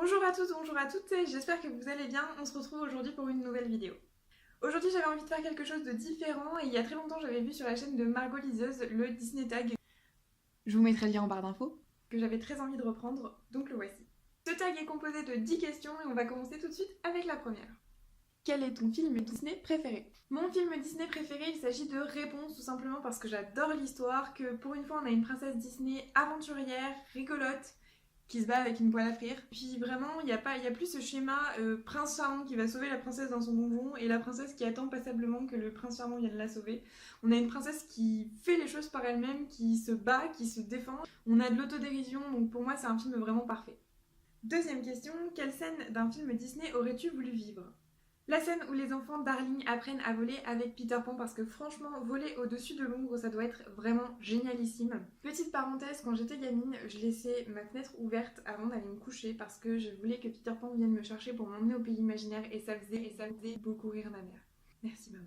Bonjour à tous, bonjour à toutes, j'espère que vous allez bien. On se retrouve aujourd'hui pour une nouvelle vidéo. Aujourd'hui j'avais envie de faire quelque chose de différent et il y a très longtemps j'avais vu sur la chaîne de Margot Liseuse le Disney Tag. Je vous mettrai le lien en barre d'infos. Que j'avais très envie de reprendre, donc le voici. Ce tag est composé de 10 questions et on va commencer tout de suite avec la première. Quel est ton film Disney préféré? Mon film Disney préféré, il s'agit de Réponse, tout simplement parce que j'adore l'histoire, que pour une fois on a une princesse Disney aventurière, rigolote, qui se bat avec une poêle à frire. Puis vraiment, il y a plus ce schéma prince charmant qui va sauver la princesse dans son donjon et la princesse qui attend passablement que le prince charmant vienne la sauver. On a une princesse qui fait les choses par elle-même, qui se bat, qui se défend. On a de l'autodérision, donc pour moi c'est un film vraiment parfait. Deuxième question, quelle scène d'un film Disney aurais-tu voulu vivre? La scène où les enfants Darling apprennent à voler avec Peter Pan, parce que franchement, voler au-dessus de l'ombre, ça doit être vraiment génialissime. Petite parenthèse, quand j'étais gamine, je laissais ma fenêtre ouverte avant d'aller me coucher parce que je voulais que Peter Pan vienne me chercher pour m'emmener au pays imaginaire et ça faisait beaucoup rire ma mère. Merci maman.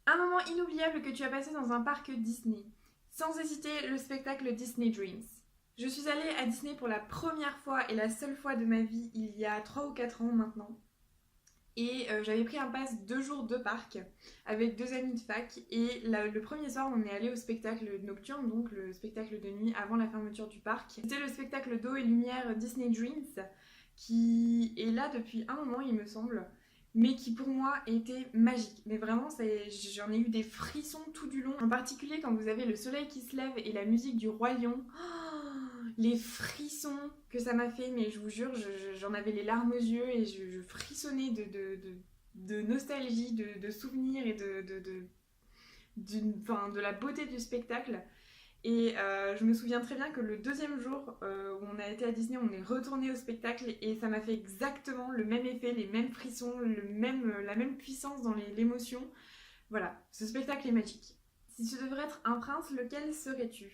Un moment inoubliable que tu as passé dans un parc Disney. Sans hésiter, le spectacle Disney Dreams. Je suis allée à Disney pour la première fois et la seule fois de ma vie il y a 3 ou 4 ans maintenant. Et j'avais pris un pass 2 jours de parc avec 2 amis de fac. Et le premier soir, on est allé au spectacle nocturne, donc le spectacle de nuit avant la fermeture du parc. C'était le spectacle d'eau et lumière Disney Dreams, qui est là depuis un moment, il me semble, mais qui pour moi était magique. Mais vraiment, j'en ai eu des frissons tout du long. En particulier quand vous avez le soleil qui se lève et la musique du Roi Lion. Les frissons que ça m'a fait, mais je vous jure, j'en avais les larmes aux yeux et je frissonnais de nostalgie, de souvenirs et de la beauté du spectacle. Et je me souviens très bien que le deuxième jour où on a été à Disney, on est retourné au spectacle et ça m'a fait exactement le même effet, les mêmes frissons, la même puissance dans l'émotion. Voilà, ce spectacle est magique. Si tu devrais être un prince, lequel serais-tu ?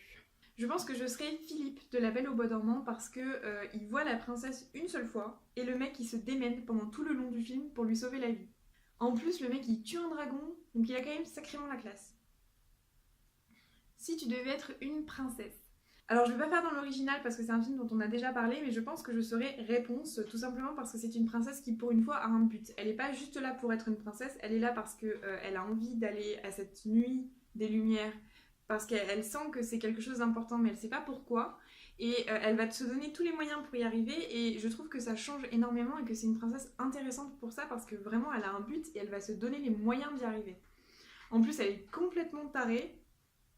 Je pense que je serais Philippe de La Belle au Bois dormant parce que il voit la princesse une seule fois et le mec il se démène pendant tout le long du film pour lui sauver la vie. En plus le mec il tue un dragon, donc il a quand même sacrément la classe. Si tu devais être une princesse. Alors je vais pas faire dans l'original parce que c'est un film dont on a déjà parlé, mais je pense que je serais Réponse, tout simplement parce que c'est une princesse qui pour une fois a un but. Elle est pas juste là pour être une princesse, elle est là parce que elle a envie d'aller à cette nuit des lumières, parce qu'elle sent que c'est quelque chose d'important mais elle sait pas pourquoi et elle va se donner tous les moyens pour y arriver et je trouve que ça change énormément et que c'est une princesse intéressante pour ça parce que vraiment elle a un but et elle va se donner les moyens d'y arriver. En plus elle est complètement tarée,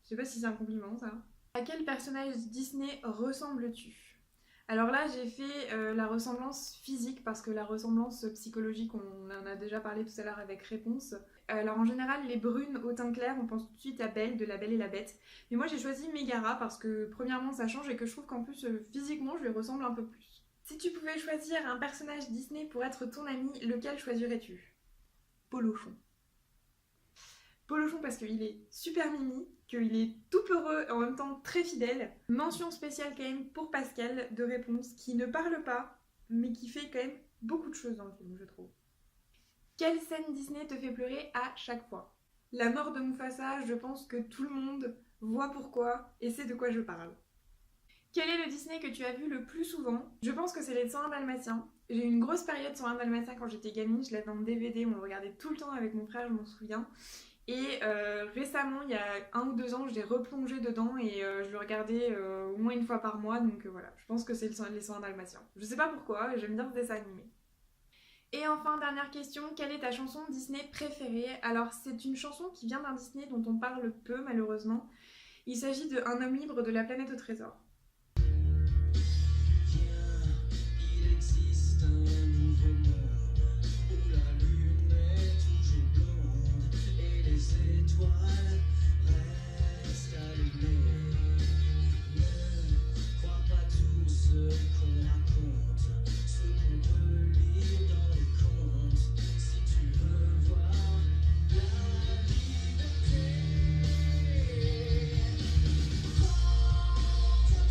je sais pas si c'est un compliment ça. À quel personnage Disney ressembles-tu ? Alors là j'ai fait la ressemblance physique parce que la ressemblance psychologique on en a déjà parlé tout à l'heure avec Réponse. Alors en général les brunes au teint clair on pense tout de suite à Belle de La Belle et la Bête. Mais moi j'ai choisi Megara parce que premièrement ça change et que je trouve qu'en plus physiquement je lui ressemble un peu plus. Si tu pouvais choisir un personnage Disney pour être ton ami, lequel choisirais-tu ? Polochon. Polochon parce qu'il est super mimi, qu'il est tout peureux et en même temps très fidèle. Mention spéciale quand même pour Pascal de Réponse qui ne parle pas mais qui fait quand même beaucoup de choses dans le film je trouve. Quelle scène Disney te fait pleurer à chaque fois ? La mort de Mufasa, je pense que tout le monde voit pourquoi et sait de quoi je parle. Quel est le Disney que tu as vu le plus souvent ? Je pense que c'est les 101 Dalmatiens. J'ai eu une grosse période 101 Dalmatiens quand j'étais gamine, je l'avais en DVD, on le regardait tout le temps avec mon frère, je m'en souviens. Et récemment, il y a 1 ou 2 ans, je l'ai replongé dedans et je le regardais au moins une fois par mois, donc voilà, je pense que c'est les 101 Dalmatiens. Je sais pas pourquoi, j'aime bien ce dessin animé. Et enfin, dernière question, quelle est ta chanson Disney préférée ? Alors, c'est une chanson qui vient d'un Disney dont on parle peu, malheureusement. Il s'agit de Un homme libre de La planète au trésor. Il existe un nouveau monde où la lune est toujours blonde et les étoiles restent allumées. Ne crois pas tout ce qu'on raconte, ce qu'on peut lire dans les contes. Si tu veux voir la liberté, prends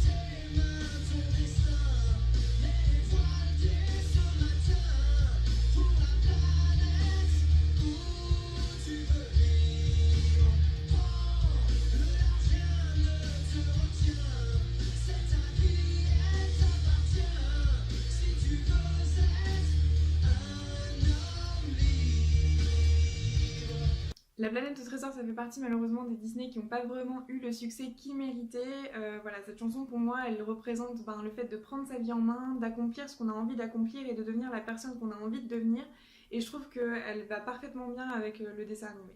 La planète au trésor, ça fait partie malheureusement des Disney qui n'ont pas vraiment eu le succès qu'ils méritaient. Voilà, cette chanson pour moi, elle représente le fait de prendre sa vie en main, d'accomplir ce qu'on a envie d'accomplir et de devenir la personne qu'on a envie de devenir. Et je trouve qu'elle va parfaitement bien avec le dessin animé.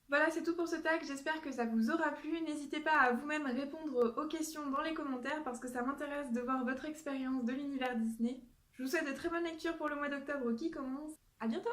Voilà, c'est tout pour ce tag, j'espère que ça vous aura plu. N'hésitez pas à vous-même répondre aux questions dans les commentaires parce que ça m'intéresse de voir votre expérience de l'univers Disney. Je vous souhaite de très bonnes lectures pour le mois d'octobre qui commence. À bientôt!